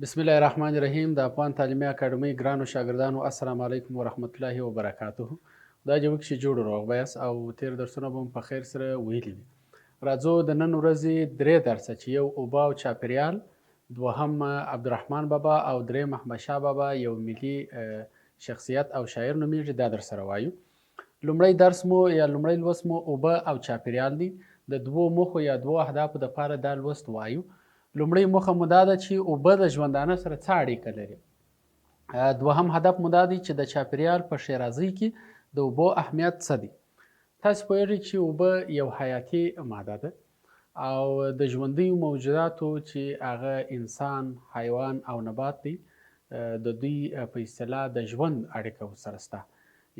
بسم الله الرحمن الرحیم. د افغان تعلیمي اکاډمۍ ګرانو شاګردانو، السلام علیکم ورحمت الله وبرکاته. دا جوړ چې جوړ روغ بیاس او تیر درسونه به په خیر سره ویلي وي. راځو د نن ورځې درې درسه چې یو اوبه او چاپیریال، دوهم عبدالرحمن بابا او دریم احمدشاه بابا یو ملي شخصیت او شاعر نومیږي، دا در سره وایو. لومړی درس مو یا لومړی لوست مو اوبه او چاپیریال دی. د دوو موخو یا دوو اهدافو دپاره دا لوست وایو. لومړی موخه مو دا ده چې اوبه د ژوندانه سره څه اړیکه لري. دوهم هدف مو دا دی چې د چاپیریال په ښېرازۍ کې د اوبو اهمیت څه دی. تاسو پوهیږئ چې اوبه یو حیاتي ماده ده او د ژوندیو موجوداتو چې هغه انسان، حیوان او نبات دی، د دوی په اصطلاح د ژوند اړیکه ورسره شته.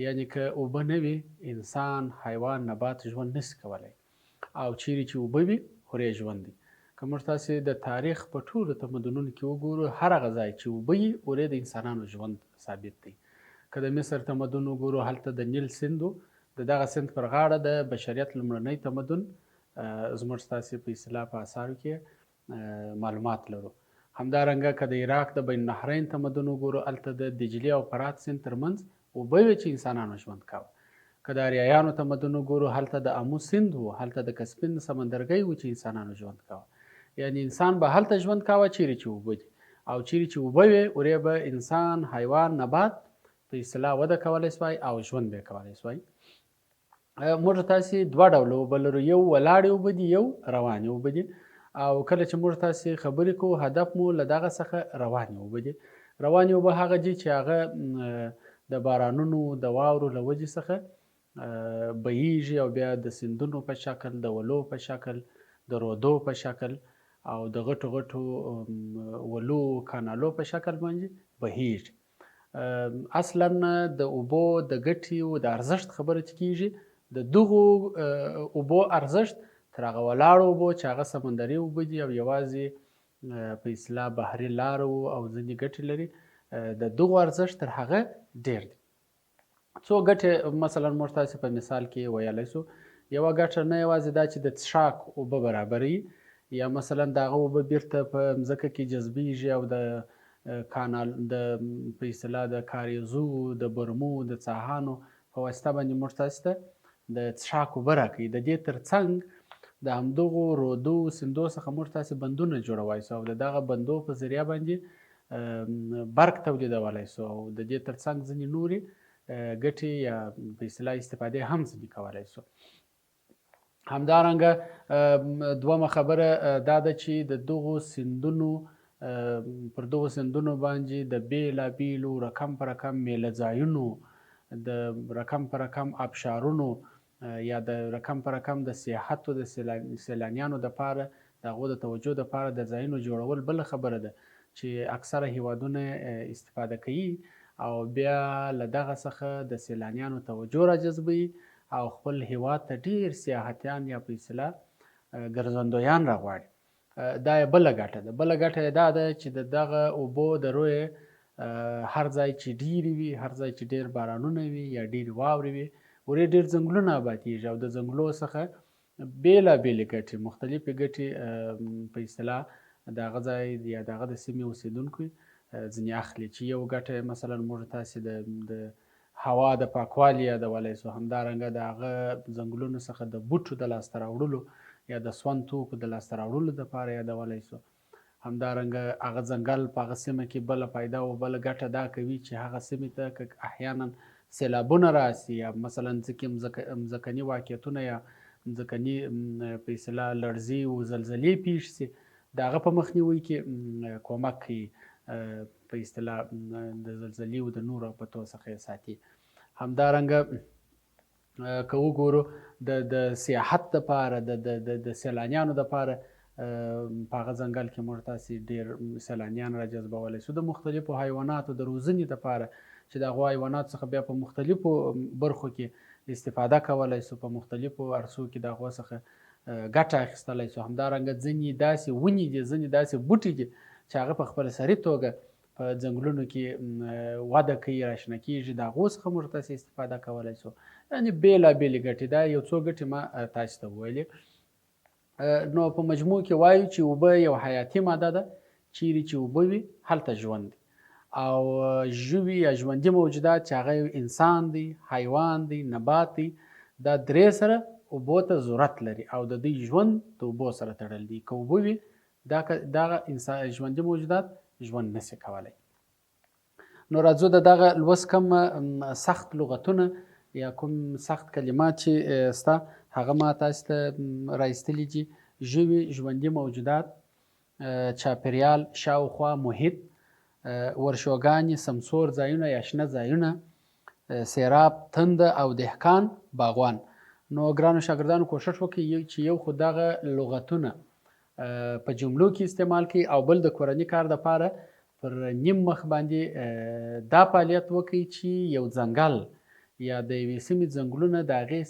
یعنې که اوبه نه وي، انسان، حیوان، نبات ژوند نشي کولی. او چیرې چې اوبه وي، هورې ژوند دی. که موږ تاسې د تاریخ په ټولو تمدنونو کې وګورو، هر هغه ځای چې اوبه وي، هورې د انسانانو ژوند ثابت دی. که د مصر تمدن وګورو، هلته د نیل سیند و، د دغه سیند پر غاړه د بشریت لومړنی تمدن زموږ ستاسې په اصطلاح په اثارو کې معلومات لرو. همدارنګه که د عراق د بین النهرین تمدن وګورو، هلته د دجلې او فرات سیند ترمنځ اوبه وې چې انسانانو ژوند کاوه. که د اریایانو تمدن وګورو، هلته د امو سیند و، هلته د کسپین سمندرګی و چې انسانانو ژوند کاوه. یعنی انسان به هلته ژوند کاوه چیرې چې اوبه دي، او چیرې چې اوبه وې، هورې به انسان، حیوان، نبات په اصطلاح وده کولی سوای او ژوند به یې کولی سوای. موږ تاسې دوه ډوله اوبه لرو، یو ولاړې اوبه دي، یو روانې اوبه دي. او کله چې موږ تاسې خبرې کوو، هدف مو له دغه څخه روانې اوبه دي. روانې اوبه هغه دي چې هغه د بارانونو د واورو له وجې څخه بهیږي او بیا د سیندونو په شکل، د ولو په شکل، د رودو په شکل او د غټو غټو ولو کانالو په شکل باندې بهیږي. اصلا د اوبو د ګټې او د ارزښت خبره چې کیږي، د دغو اوبو ارزښت تر هغه ولاړو اوبو چې هغه سمندري اوبه دي او یوازې په اصطلاح بحري لارو او ځینې ګټې لري، د دغو ارزښت تر هغه ډیر دی. څو ګټې مثلا موږ تاسې په مثال کې ویلی سو. یوه ګټه نه یوازې دا چې د څښاک اوبه برابروي، یا مثلا د هغه اوبه بیرته په مځکه کې جذبیږي او د کانال په اصطلاح د کاریزو، د برمو، د څاهانو په واسطه باندې موږ تاسې ته د څښاک اوبه راکوي. د دې ترڅنګ د همدغو رودو، سیندو څخه موږ تاسې بندونه جوړولی سو او د دغه بندو په ذریعه باندې برق تولیدولی سو او د دې ترڅنګ ځینې نورې ګټې یا په اصطلاح استفادې هم ځینې کولی سو. همدارنګه دومه خبره دا ده چې د دغو سیندونو پر دغو سیندونو باندې د بیلابیلو رقم په رقم میله ځایونو، د رقم په رقم ابشارونو یا د رقم په رقم د سیاحتو د سیلانیانو دپاره د هغو د توجه دپاره د ځایونو جوړول بله خبره ده چې اکثره هیوادونه استفاده کوي او بیا له دغه څخه د سیلانیانو توجه را جذبوي او خپل هیواد ته ډیر سیاحتیان یا په اصطلاح ګرځندویان راغواړي. دا یې بله ګټه ده. بله ګټه یې دا ده چې د دغه اوبو د روی هر ځای چې ډیرې وي، هر ځای چې ډیر بارانونه وي یا ډیرې واورې وي، ورې ډیر ځنګلونه آبادیږي او د ځنګلو څخه بیلابیلې ګټې، مختلفې ګټې په اصطلاح د هغه ځای یا د هغه د سیمې اوسېدونکو ځینې اخلي. چې یو ګټه مثلا موږ تاسې د هوا د پاکوالي یادولی سو. همدارنګه د هغه ځنګلونو څخه د بوټو د لاسته راوړلو یا د سون توکو د لاسته راوړلو دپاره یادولی سو. همدارنګه هغه ځنګل په هغه سیمه کې بله فایده او بله ګټه دا کوي چې هغه سیمې ته که احیانا سیلابونه راسي یا مثلا ځمکني واقعیتونه یا ځمکني په اصطلاح لړزې او زلزلې پیښ سي، د هغه په مخنیوي کې کومک کوي، په اصطلاح د زلزلې او د نورو آفتو څخه یې ساتي. همدارنګه که وګورو د سیاحت دپاره، د سیلانیانو دپاره په هغه ځنګل کې موږ تاسې ډېر سیلانیان را جذبولی سو. د مختلفو حیواناتو د روزنې دپاره چې د هغو حیواناتو څخه بیا په مختلفو برخو کې استفاده کولی سو، په مختلفو عرصو کې د هغو څخه ګټه اخیستلی سو. همدارنګه ځینې داسې ونې دي، ځینې داسې بوټي دي چې هغه په خپله سري توګه په ځنګلونو کې وده کوي، راشنه کېږي، د هغو څخه موږ تاسې استفاده کولی سو. یعنې بېلابېلې ګټې، دا یو څو ګټې ما تاسې ته وویلې. نو په مجموع کې وایو چې اوبه یو حیاتي ماده ده چیرې چې اوبه وي هلته ژوند دی او ژوي یا ژوندي موجودات چې هغه انسان دی، حیوان دی، نبات دی، دا درې سره اوبو ته ضرورت لري او د دوی ژوند د اوبو سره تړل دي. که اوبه وي دغه ژوندي موجودات ژوند نشي کولی. نو راځو د دغه لوست کم سخت لغتونه یا کوم سخت کلمات چې ستا هغه ما تاسو ته راایستلي دي. ژوي، ژوندي موجودات، چاپیریال، شاوخوا، محیط، ورشوګانې، سمسور ځایونه یا شنه ځایونه، سیراب، تنده او دهقان، باغوان. نو ګرانو شاګردانو کوشش وکړئ چې یو خو دغه لغتونه په جملو کې استعمال کړئ او بل د کورني کار دپاره پر نیم مخ باندې دا فعالیت وکړئ چې یو ځنګل یا د یوې سیمې ځنګلونه د هغې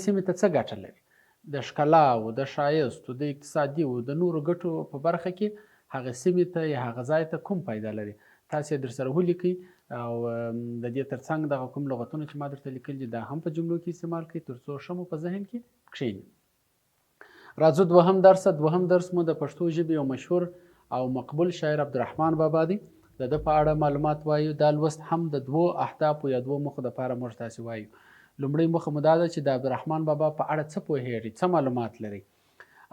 سیمې ته څه ګټه لري، د ښکلاو، د ښایستو، د اقتصادي او د نورو ګټو په برخه کې هغه سیمې ته یا هغه ځای ته کوم پیدا لري، تاسو یې درسره ولیکئ او د دې ترڅنګ دغه کوم لغتونه چې ما درته لیکلي دي دا هم په جملو کې استعمال کړئ تر څو ښه مو په ذهن کې کښېني. راځو دوهم درس مو د پښتو ژبې یو مشهور او مقبول شاعر عبدالرحمن بابا دی. د ده په اړه معلومات وایو. دا لوست هم د دوو اهدافو یا دوو موخو دپاره موږ تاسې وایو. لومړۍ موخه مو دا ده چې د عبدالرحمن بابا په اړه څه پوهیږئ، څه معلومات لرئ،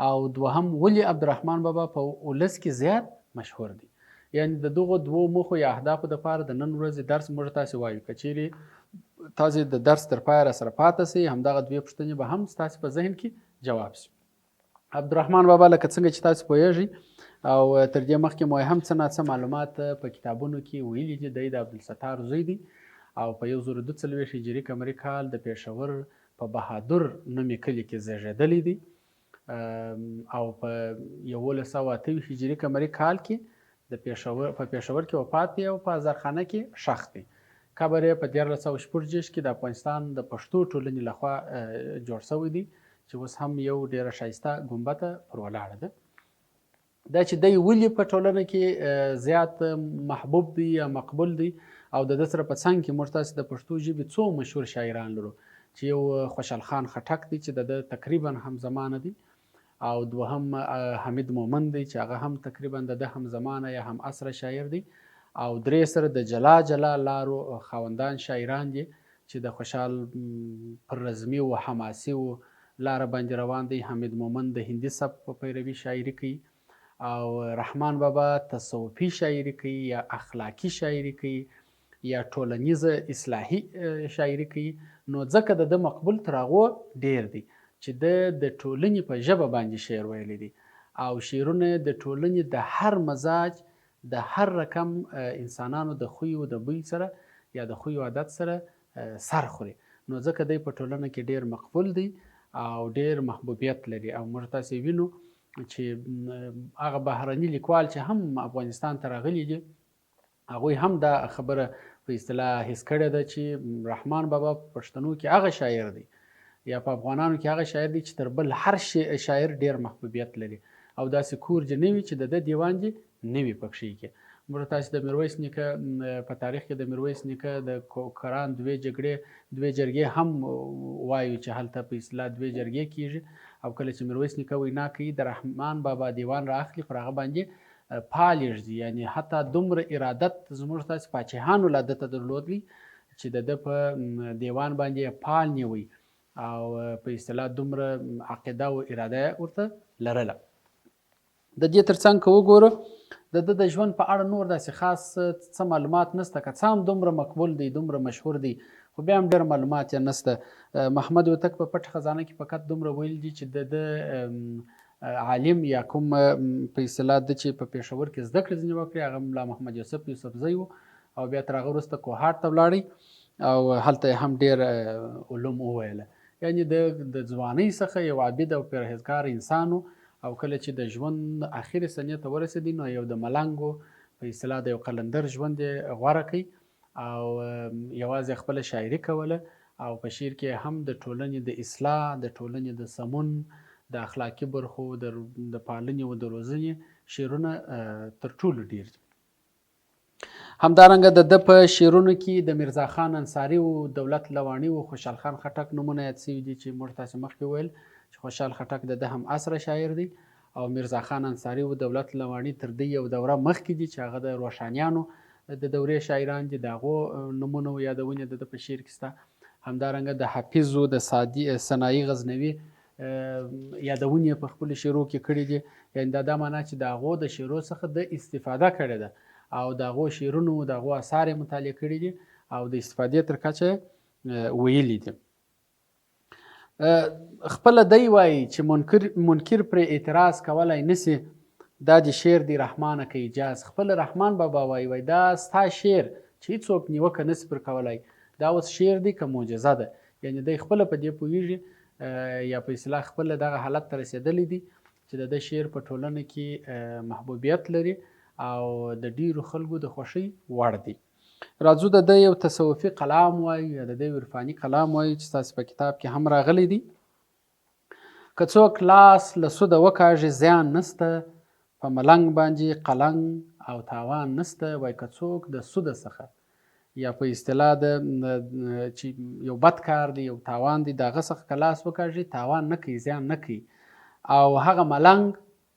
او دوهم ولې عبدالرحمن بابا په ولس کې زیات مشهور دی. یعنې د دغو دوو موخو یا اهدافو دپاره د نن ورځې درس موږ تاسې وایو. که چیرې تاسې د درس تر پایه راسره پاته سئ همدغه دوې پوښتنې به هم ستاسې په ذهن کې جواب شي. عبدالرحمن بابا لکه څنګه چې تاسو پوهیږئ او تر دې مخکې مو هم څه ناڅه معلومات په کتابونو کې ویلي دي. دی د عبدالستار زوی دی او په 1942 هجري قمري کال د پېښور په بهادر نومي کلي کې زیږېدلی دی او په 1128 هجري قمري کال کې په پېښور کې وفات دی او په هزارخانه کې ښخ دی. قبر یې په 1366 کې د افغانستان د پښتو ټولنې لخوا جوړ شوی دی چې اوس هم یو ډېره ښایسته ګنبده پر ولاړه ده. دا چې دی ولې په ټولنه کې زیات محبوب دی یا مقبول دی او د ده سره په څنګ کې موږ تاسې د پښتو ژبې څو مشهور شاعران لرو چې یو خوشحال خان خټک دی چې د ده تقریبا همزمانه دی او دوهم حمید مومند دی چې هغه هم تقریبا د ده همزمانه یا هم عصره شاعر دی او درې سره د جلا جلا لارو خاوندان شاعران دي چې د خوشحال پر رزمي و حماسي و لاره باندې روان دی. حمید مومند د هندي سبک په پیروي شاعري کوي او رحمان بابا تصوفي شاعري کوي یا اخلاقی شاعري کوي یا ټولنیزه اصلاحي شاعري کوي. نو ځکه د ده مقبول تر هغو ډېر دی چې د ټولنې په ژبه باندې شعر ویلی دی او شعرونه د ټولنې د هر مزاج د هر رقم انسانانو د خوی او د بوی سره یا د خوی او عادت سره سر خوري. نو ځکه دی په ټولنه کې ډېر مقبول دی او ډېر محبوبیت لري او موږ تاسې وینو چې هغه بهرني لیکوال چې هم افغانستان ته راغلي دي هغوی هم دا خبره په اصطلاح حس کړې ده چې رحمان بابا په پښتنو کې هغه شاعر دی یا په افغانانو کې هغه شاعر دی چې تر بل هر شاعر ډېر محبوبیت لري او داسې کور دې نه وي چې د ده دیوان دې نه وي پکښې کې. موږ تاسې د میرویس نیکه په تاریخ کې د میرویس نیکه د کوکران دوې جرګې هم وایو چې هلته په اصطلاح دوې جرګې کېږي او کله چې میرویس نیکه وینا کوي د رحمان بابا دیوان را اخلي پر هغه باندې پال یږدي. یعنې حتی دومره ارادت زموږ تاسې پاچاهانو لا ده ته درلودلی چې د ده په دیوان باندې پال نیوی او په اصطلاح دومره عقیده او اراده ورته لرله. د دې ترڅنګ که وګورو د ده د ژوند په اړه نور داسې خاص څه معلومات نشته. که څه هم دومره مقبول دی دومره مشهور دی خو بیا هم ډېر معلومات یې نشته. محمد هوتک په پټ خزانه کې فقط دومره ویل دي چې د عالم یا کوم په اصطلاح ده چې په پېښور کې زده کړې ځینې وکړې هغه ملا محمد یوسف یوسفزی و او بیا تر هغه وروسته کوهاټ ته ولاړی او هلته هم ډېر علوم وویله. یعنې د ځوانۍ څخه یو عابد او پرهیزګار انسان او کله چې د ژوند اخري سنې ته ورسېدی نو یو د ملنګو په اصطلاح د یو قلندر ژوند یې غوره کړ او یوازې خپله شاعري کوله او په شعر کې هم د ټولنې د اصلاح د ټولنې د سمون د اخلاقي برخو د پالنې او د روزنې شعرونه تر ټولو ډېر دي. همدارنګه د ده په شعرونو کې د میرزا خان انصاري او دولت لواني او خوشحال خان خټک نومونه یاد شوي دي چې موږ تاسې مخکې ویل چې خوشحال خټک د ده هم عصره شاعر دی او میرزا خان انصاري و دولت لواني تر دې یو دوره مخکې دي چې هغه د روښانیانو د دورې شاعران دي، د هغو نومونه و یادونې د ده په شعر کې شته. همدارنګه د حافظ و د سنایي غزنوي یادونې په خپلو شعرو کې کړي دي. یعنې دا معنا چې د هغو د شعرو څخه د استفاده کړې ده او د هغو شعرونو د هغو اثار یې مطالعه کړي دي او د استفادې تر کچه ویلي دي. خپله دی وایي چې منکر پرې اعتراض کولی نسی، دا د شعر دی رحمانه که اجاز. خپل رحمان بابا وایي دا ستا شعر چې هیڅوک نیوکه نسی پر کولی، دا اوس شعر دی که معجزه ده. یعنې دی خپله په دې پوهېږي یا په اصطلاح خپله دغه حالت ته رسېدلی دی چې د ده شعر په ټولنه کې محبوبیت لري او د ډیرو خلکو د خوښۍ وړ دی. راځو د ده یو تصوفي کلام وایو یا د ده یو عرفاني کلام وایو چې ستاسو په کتاب کې هم راغلی دی. که څوک لاس له سوده وکاږي زیان نسته، په ملنګ باندې قلنګ او تاوان نسته. وایي که څوک د سوده څخه یا په اصطلاح د چې یو بد کار دی، یو تاوان دی، د هغه څخه که لاس وکاږي تاوان نه کوي، زیان نه کوي. او هغه ملنګ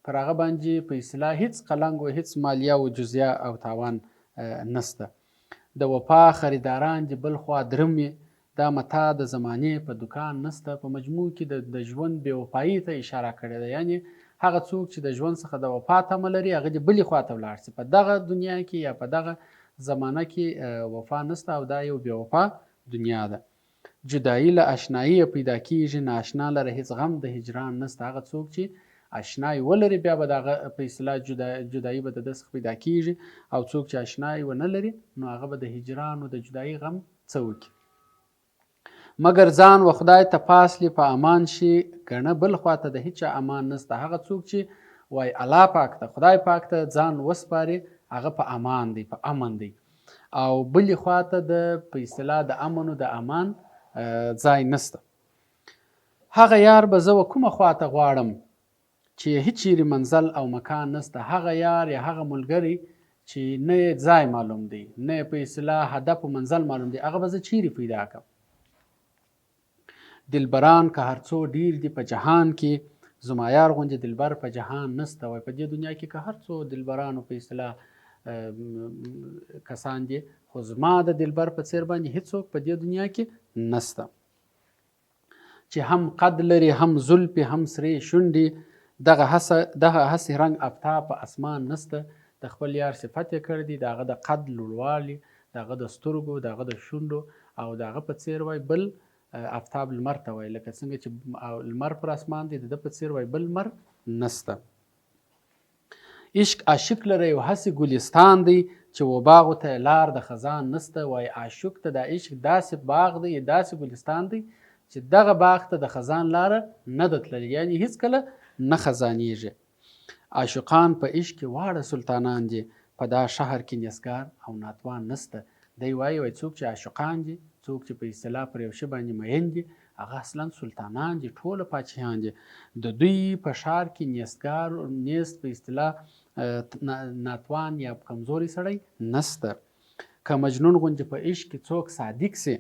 پر هغه باندې په اصطلاح هیڅ قلنګ و هیڅ مالیه و جزیه او تاوان نسته. د وفا خریداران دي بل خوا درمې، دا متا د زمانې په دکان نسته. په مجموع کې د ژوند بې وفایي ته اشاره کړې ده. یعنې هغه څوک چې د ژوند څخه د وفا تمه لري هغه دې بلې خوا ته ولاړ شي. په دغه دنیا کې یا په دغه زمانه کې وفا نسته او دا یو بې وفا دنیا ده. جدایي له اشنایي پیدا کیږي، نااشنا لره هیڅ غم د هجران نسته. هغه څوک چې اشنایی ولري بیا به د هغه په اصطلاح جدایي به د ده څخه پیدا کیږي، او څوک چې اشنایی ونه لري نو هغه به د هجران او د جدایي غم څه وکړي. مګر ځان و خدای ته پاسلی په امان شي، ګڼه بل خواته د هیچا امان نسته. هغه څوک چې وای الله پاک ته خدای پاک ته ځان وسپاري هغه په امان دی، په امن دی، او بلې خواته د په اصطلاح د امن او د امان ځای نسته. هغه یار به زه و کومه خواته غواړم چې هیڅ چیرې منزل او مکان نسته. هغه یار یا هغه ملګری چې نه ځای معلوم دی، نه په اصطلاح هدف و منزل معلوم دی، هغه به زه چیرې پیدا کړم. دلبران که هر څو ډیر دي په جهان کې، زما یار غوندې دلبر په جهان نسته. وای په دې دنیا کې که هر څو دلبرانو په اصطلاح کسان دي، خو زما د دلبر په څیر باندې هیڅوک په دې دنیا کې نسته. چې هم قد لري هم زلفې هم سرې شونډې، دغه هسې رنګ افتاب په اسمان نسته. د خپل یار صفت یې کړی دی، د هغه د قد لوړوالي، د هغه د سترګو، د هغه د شونډو او د هغه په څیر وای بل افتاب لمر ته وای، لکه څنګه چې لمر پر اسمان دی، د ده په څیر وای بل لمر نسته. عشق عاشق لره یو هسې ګلستان دی، چې و باغو ته لار د خزان نسته. وای عاشق ته د عشق داسې باغ دی، داسې ګلستان دی چې دغه باغ ته د خزان لاره نه ده تللې، یعنې هیڅکله نه خزانیږي. عاشقان په عشق کې واړه سلطانان دي، په دا شهر کې نیسګار او ناتوان نسته. دی وایي څوک چې عاشقان دي، څوک چې په اصطلاح پر یو شي باندې مین دي، هغه اصلا سلطانان دي، ټوله پاچاهان دي. د دوی په ښار کې نیستګار نیست په اصطلاح ناتوان یا کمزوري سړی نسته. که مجنون غوندې په عشق کې څوک صادق سي،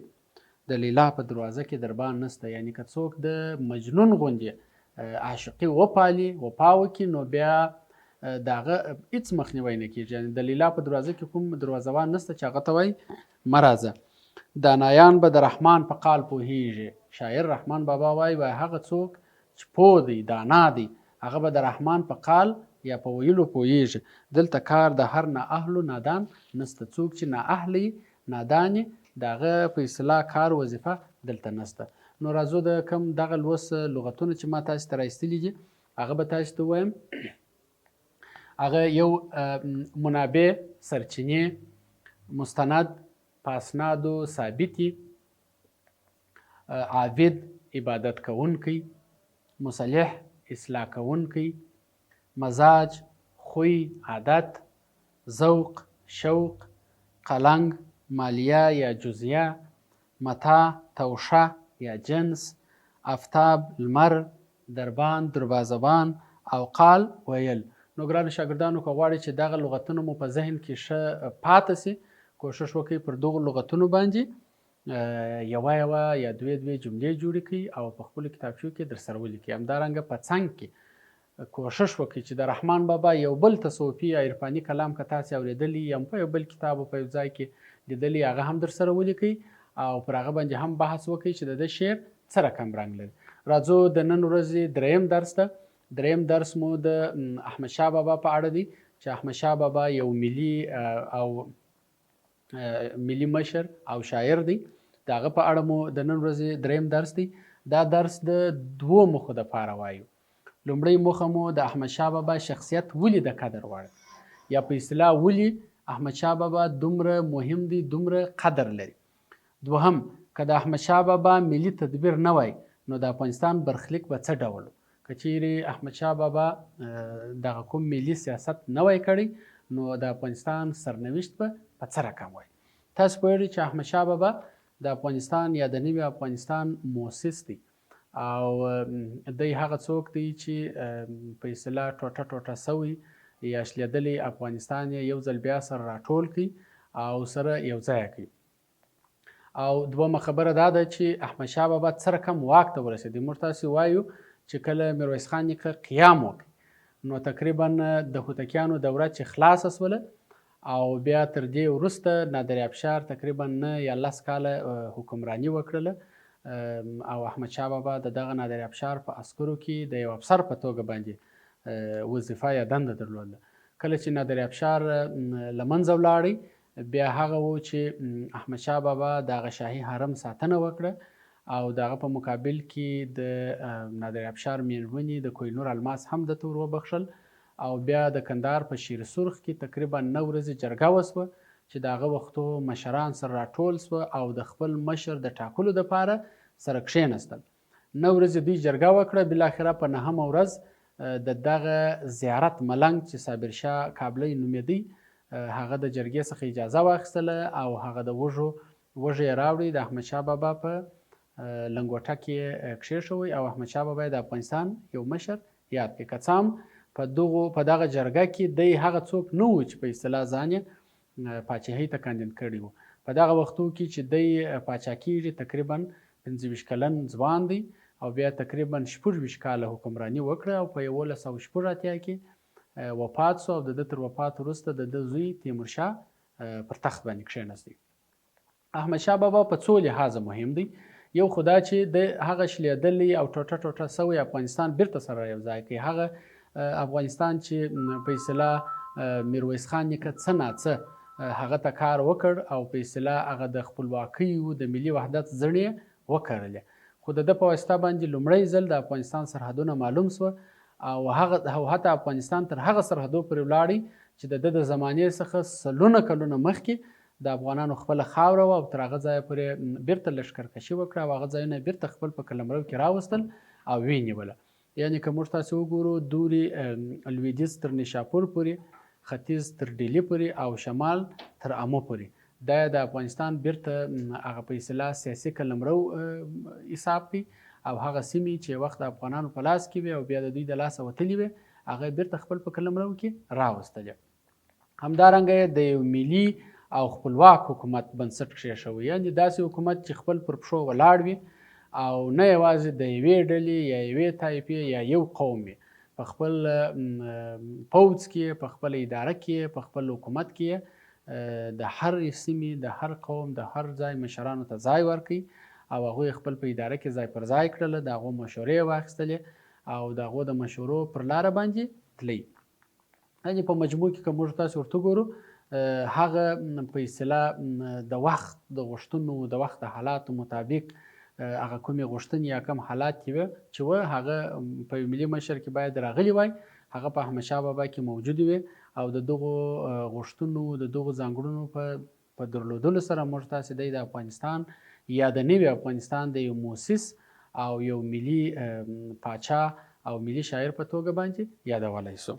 د لیلا په دروازه کې دربان نسته. یعنی که څوک د مجنون غوندې عاشقي وپالي وپا وکړي نو بیا د هغه هېڅ مخنیوی نه کېږي. یعنې د لیلا په دروازه کې کوم دروازهوان نسته چې هغه ته وایي مه راځه. دانایان به د رحمان په قال پوهیږي. شاعر رحمان بابا وایي هغه څوک چې پوه دی، دانا دی، هغه به د رحمان په قال یا په ویلو پوهیږي. دلته کار د هر نااهلو نادان نسته. څوک چې نااهلی نادانې د هغه په اصطلاح کار وظیفه دلته نسته. نو راځو د کم دغه لوست لغتونه چې ما تاسو ته راایستلي دي هغه به تاسو ته ووایم. هغه یو منابع، سرچینې، مستند، پاسنادو، ثابتي، عابد، عبادت کوونکی، مصلح، اصلاح کوونکی، مزاج، خوی، عادت، ذوق، شوق، قلنگ، مالیه یا جزیه، متا، توشه یا جنس، افتاب، لمر، دربان، دروازبان او قال ویل. نو ګرانو شاګردانو که غواړئ چې دغه لغتونه مو په ذهن کې ښه پاته سي، کوشش وکړئ پر دغو لغتونو باندې یوه یا دوې جملې جوړې کړئ او په خپلو کتابچو کې در سره ولیکئ. همدارنګه په څنګ کې کوشش وکړي چې د رحمان بابا یو بل تصوفي یا عرفاني کلام که تاسې اورېدلی یا په یو بل کتاب په یو ځای کې لیدلی هغه هم در سره ولیکئ او پر هغه باندې هم بحث وکړئ چې د ده شعر څه رقم رنګ لري. راځو د نن ورځې دریم درس ته. دریم درس مو د احمدشاه بابا په اړه دی چې احمدشاه بابا یو ملي مشر او شاعر دی. د هغه په اړه مو د نن ورځې دریم درس دی. دا درس د دوو موخو دپاره وایو. لومړی موخه مو د احمدشاه بابا شخصیت ولې د قدر وړ یا په اصطلاح ولې احمدشاه بابا دومره مهم دی، دومره قدر لري. دوهم، که د احمدشاه بابا ملي تدبیر نه وای نو د افغانستان برخلیک به څه ډول و؟ که چیرې احمدشاه بابا دغه کوم ملي سیاست نه وای کړی نو د افغانستان سرنوشت به په څه رقم وای؟ تاسو پوهیږئ چې احمدشاه بابا د افغانستان یا د نوي افغانستان مؤسس دی او دی هغه څوک دی چې په اصطلاح ټوټه ټوټه سوی یا شلېدلی افغانستان یې یو ځل بیا سره راټول کړي او سره یو ځای کړي. او دومه خبره دا ده چې احمدشاه بابا څه رقم واک ته ورسېدی. موږ تاسې وایو چې کله میرویس خان نیکه قیام وکړ نو تقریبا د هوتکیانو دوره چې خلاصه سوله او بیا تر دې وروسته نادر افشار تقریبا 9 یا 10 کاله حکمراني وکړله او احمدشاه بابا د دغه نادر افشار په عسکرو کې د یو افسر په توګه باندې وظیفه یا دنده درلوده. کله چې نادر افشار له منځه ولاړی بیا هغه و چې احمدشاه بابا د هغه شاهي حرم ساتنه وکړه او د هغه په مقابل کې د نادر افشار میرمنې د کوهنور الماس هم درته ور وبخښل او بیا د کندهار په شیر سرخ کې تقریبا 9 ورځې جرګه وسوه چې د هغه وختو مشران سره راټول سوه او د خپل مشر د ټاکلو دپاره سره کښېنستل. 9 ورځې دوی جرګه وکړه. بالاخره په 9مه ورځ د دغه زیارت ملنګ چې صابر شاه کابلی نومېدی هغه د جرګې څخه اجازه واخیستله او هغه د وږی یې راوړی د احمدشاه بابا په لنګوټه کې کښېښوی او احمدشاه بابا یې د افغانستان یو مشر یاد کړي. که څه هم په دغه جرګه کې دی هغه څوک نه و چې په اصطلاح ځان یې پاچاهۍ ته کاندید کړی و. په دغه وختو کې چې دی پاچا کېږي تقریبا 25 کلن ځوان دی او بیا تقریبا 26 کاله حکمراني وکړه او په 1186 کې وفات سو او د ده تر وفات وروسته د ده زوی تیمورشاه پر تخت باندې کښېنستی. احمدشاه بابا په څو لحاظه مهم دی. یو خو دا چې د هغه شلېدلی او ټوټه ټوټه سوی افغانستان بیرته سره یو ځای کوي. هغه افغانستان چې په اصطلاح میرویس خان نیکه څه ناڅه هغه ته کار وکړ او په اصطلاح هغه د خپلواکۍ و د ملي وحدت زړې وکړلې، خو د ده په واسطه باندې لومړی ځل د افغانستان سرحدونه معلوم سوه او حتی افغانستان تر هغه سرحدو پورې ولاړی چې د ده د زمانې څخه سلونه کلونه مخکې د افغانانو خپله خاوره وه او تر هغه ځایه پورې بیرته لښکرکشي وکړه او هغه ځایونه یې بیرته خپل په قلمرو کې راوستل او ویې نیوله. یعنې که موږ تاسې وګورو دوري لویدیځ تر نیشاپور پورې، ختیځ تر ډیلي پورې او شمال تر امو پورې دا د افغانستان بیرته هغه په اصطلاح سیاسي قلمرو حساب کوي او هغه سیمې چې وخت د افغانانو په لاس کې وي او بیا د دوی د لاسه وتلي وي هغه بیرته خپل په قلمرو کې راوستلې. همدارنګه د یو ملي او خپلواک حکومت بنسټ کېښوی، یعنې داسې حکومت چې خپل پر پښو ولاړ وي او نه یوازې د یوې ډلې یا یوې طایفې یا یو قوم وي، په خپل پوځ کې، په خپل اداره کې، په خپل حکومت کې د هر سیمې، د هر قوم، د هر ځای مشرانو ته ځای ورکوي او هغوی خپل په اداره کې ځای پر ځای کړله، د هغو مشورې یې واخیستلې او د هغو د مشورو پر لاره باندې تللی. یعنې په مجموع کې که موږ تاسې ورته وګورو هغه په اصطلاح د وخت د غوښتنو، د وخت د حالاتو مطابق هغه کومې غوښتنې یا کوم حالات چې وه هغه په یو ملي مشر کې باید راغلي وای، هغه په احمدشاه بابا کې موجود وي او د دغو غوښتنو، د دغو ځانګړنو په درلودلو سره موږ تاسې دی د افغانستان یا د نوي افغانستان د یو مؤسس او یو ملي پاچا او ملي شاعر په توګه باندې یادولی سو.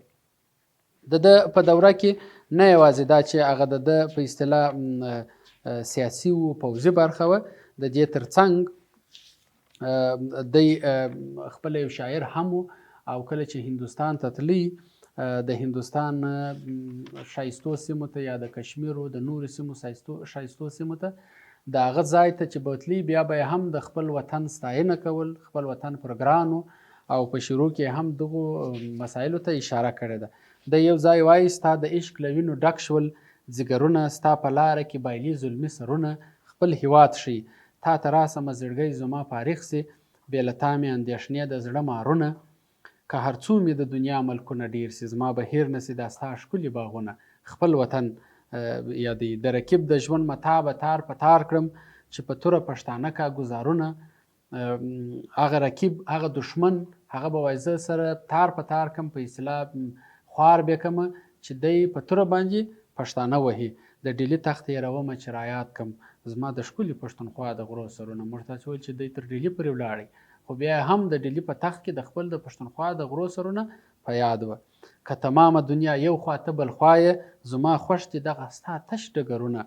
د ده په دوره کې نه یوازې دا چې هغه د ده په اصطلاح سیاسي و پوځي برخه وه، د دې ترڅنګ دی خپل یو شاعر هم و او کله چې هندوستان ته تللی د هندوستان ښایستو سیمو ته یا د کشمیرو د نورو سیمو ښایستو سیمو ته د هغه ځای ته چې بوتلی بیا به هم د خپل وطن ستاینه کول، خپل وطن پر ګران و او په شروع کې هم دغو مسایلو ته اشاره کړې ده. د یو ځای وایي ستا د عشق له وینو ډک شول ځګرونه، ستا په لاره کې بایلي ظلمي سرونه، خپل هیواد ښیي تا ته راسمه زړګی زما فارغ سي، بې له تا مې اندېښنې د زړه مارونه، که هر څو مې د دنیا ملکونه ډیر سي زما به هیر نسي دا ستا ښکلي باغونه. خپل وطن یادوي. د رکیب د ژوند متا به تار په تار کړم چې په توره پښتانه کا ګزارونه، هغه رکیب هغه دشمن هغه به وایي زه سره تار په تار کړم په اصطلاح خوار بې کړمه چې دی په توره باندې پښتانه وهي. د ډیلي تخت هېرومه چې رایاد کړم زما د ښکلي پښتونخوا د غرو سرونه. موږ تاسې وویل چې دی تر ډیلي پورې ولاړی خو بیا هم د ډیلي په تخت کې د خپل د پښتونخوا د غرو سرونه په یاد وه. که تمامه دنیا یو خوا ته بل خوا یې زما خوښ دي دغه ستا تش ډګرونه.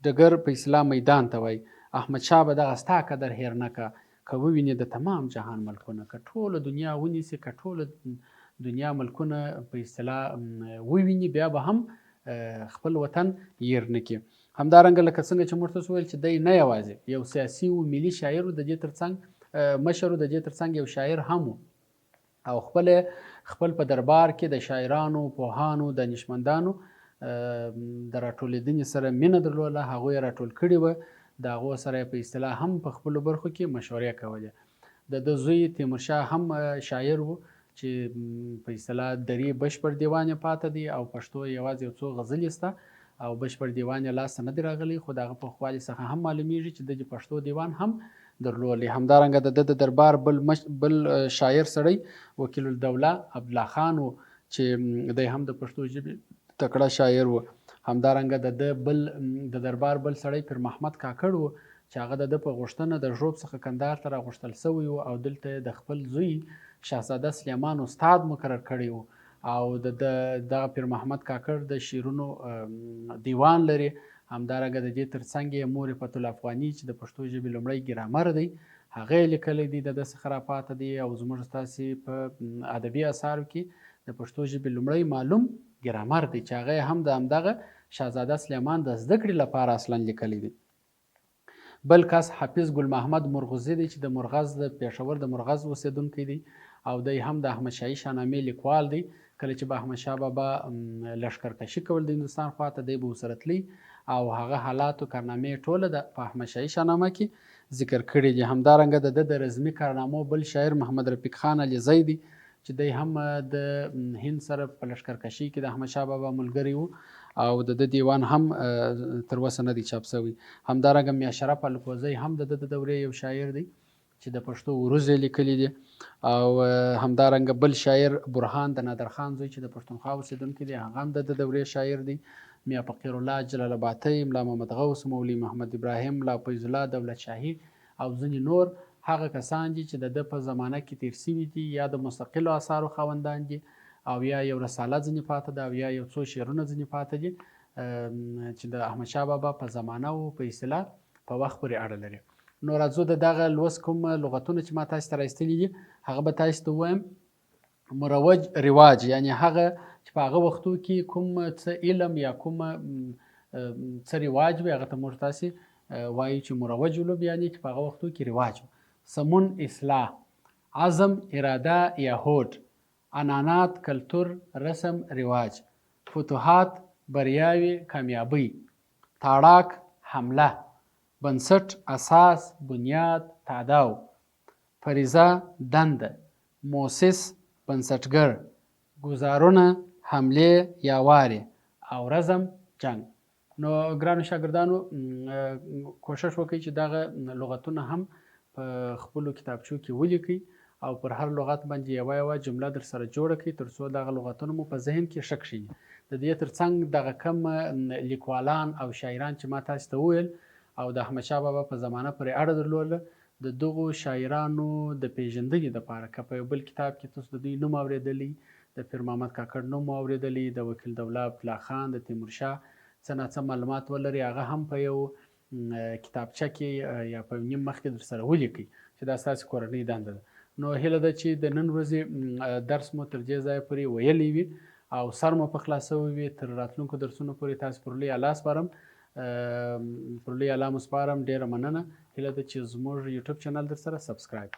ډګر په اصطلاح میدان ته وایي. احمدشاه به دغه ستا قدر هېر نه که، که ووینې د تمام جهان ملکونه. که ټوله دنیا ونیسي، که ټوله دنیا ملکونه په اصطلاح وویني بیا به هم خپل وطن هېر نه کړي. همدارنګه لکه څنګه چې موږ تاسو ویل چې دی نه یوازې یو سیاسي و ملي شاعر و، د دې ترڅنګ مشر و، د دې ترڅنګ یو شاعر هم و او خپل په دربار کې د شاعرانو، پوهانو، دانشمندانو د راټولېدنې سره مینه درلوده. هغوی یې راټول کړي وه، د هغو سره په اصطلاح هم په خپلو برخو کې مشورې کولې. د زوی تیمورشاه هم شاعر و چې په اصطلاح درې بشپړ دیوان یې پاته دی او پښتو یوازې یو څو غزلې شته او بشپړ دیوان یې لاسته نه دی راغلی، خو د هغه پوخوالي څخه هم معلومیږي چې د پښتو دیوان هم درلودلی. همدارنګه د دربار بل شاعر سړی وکیل الدوله عبدالله خان و چې دی هم د پښتو ژبې تکړه شاعر و. همدارنګه د دربار بل سړی پیر محمد کاکړ و چې هغه د په غوښتنه د ژوب څخه کندهار ته راغوښتل سوی و او دلته د خپل زوی شهزاده سلیمان استاد مقرر کړی و او دغه پیر محمد کاکړ د شعرونو دیوان لري. همدارنګه د دې ترڅنګ یې مور فتح الله افغاني چې د پښتو ژبې لومړی ګرامر دی هغه یې لیکلی دی، د ده څخه راپاته دی او زموږ ستاسې په ادبي اثارو کې د پښتو ژبې لومړی معلوم ګرامر دی چې هغه هم د همدغه شهزاده سلیمان د زده کړې لپاره اصلا لیکلی دی. بل کس حافظ ګل محمد مرغزي دی چې د مرغز د پېښور د مرغز اوسېدونکی دی او دی هم د احمدشاهي شاهنامې لیکوال دی. کله چې به احمدشاه بابا لښکرکشي کول د هندوستان خواته دی به ورسره تلی او هغه حالاتو کارنامې ټوله په احمدشاهي شاهنامه کې ذکر کړي دي. همدارنګه د رزمي کارنامو بل شاعر محمد رفیق خان علیزی دی چې دی هم د هند سره په لښکرکشي کې د احمدشاه بابا ملګری و او د دیوان هم تر اوسه نه دی چاپ شوی. همدارنګه میا شرف الکوزی هم د دورې یو شاعر دی چې د پښتو عروض یې لیکلي دي او همدارنګه بل شاعر برهان د نادرخان زوی چې د پښتونخوا اوسېدونکی دی هغه هم د دورې شاعر دی. میا فقیر الله جلال آبادی، ملا محمد غوث، مولوي محمد ابراهیم، ملا فیض الله دولت شاهي او ځینې نور هغه کسان دي چې د ده په زمانه کې تیر سوي دي یا د مستقلو اثارو خاوندان دي او یا یو رساله ځینې پاته ده او یا یو څو شعرونه ځینې پاته دي چې د احمدشاه بابا په زمانه او په اصطلاح په وخت پورې اړه لري. نو راځو د دغه لوست کوم لغتونه چې ما تاسو ته راایستلي دي هغه به تاسو ته ووایم. مروج رواج یعنی هغه چې په هغه وختو کې کوم څه علم یا کوم څه رواج وي هغه ته موږ تاسې وایو چې مروج علوم یعنی چې په هغه وختو کې رواج. سمون اصلاح، عزم اراده یا هوډ، عنعنات کلتور رسم رواج، فتوحات بریاوي کامیابی، تاړاک حمله، بنسټ اساس بنیاد تاداو، فریضه دنده، موسس بنسټګر، ګزارونه حملې یا وارې او رزم جنگ. نو ګرانو شاګردانو کوشش وکړئ چې دغه لغتونه هم په خپلو کتابچو کې ولیکئ او پر هر لغت باندې یوه جمله در سره جوړه کړئ تر څو دغه لغتونه مو په ذهن کې ښه کړي. د دې ترڅنګ دغه کم لیکوالان او شاعران چې ما تاسو ته وویل او د احمدشاه بابا په زمانه پورې اړه درلوده د دغو شاعرانو د پیژندنې دپاره که په یو بل کتاب کې تاسو د دوی نوم اورېدلی، د پیر محمد کاکړ نوم اورېدلی، د وکیل دوله عبدالله خان، د تیمورشاه څه ناڅه معلومات ولري هغه هم په یو کتابچه کې یا په نیم مخ کې در سره ولیکئ چې دا ستاسې کورنۍ دنده ده. نو هیله ده چې د نن ورځې درس مو تر دې ځایه پورې ویلی وي او سر مو په خلاصوی وي. تر راتلونکو درسونو پورې تاسو پر لوی الله سپارم. ډیره مننه. هیله ده چې زموږ یوټیوب چینل در سره سبسکرایب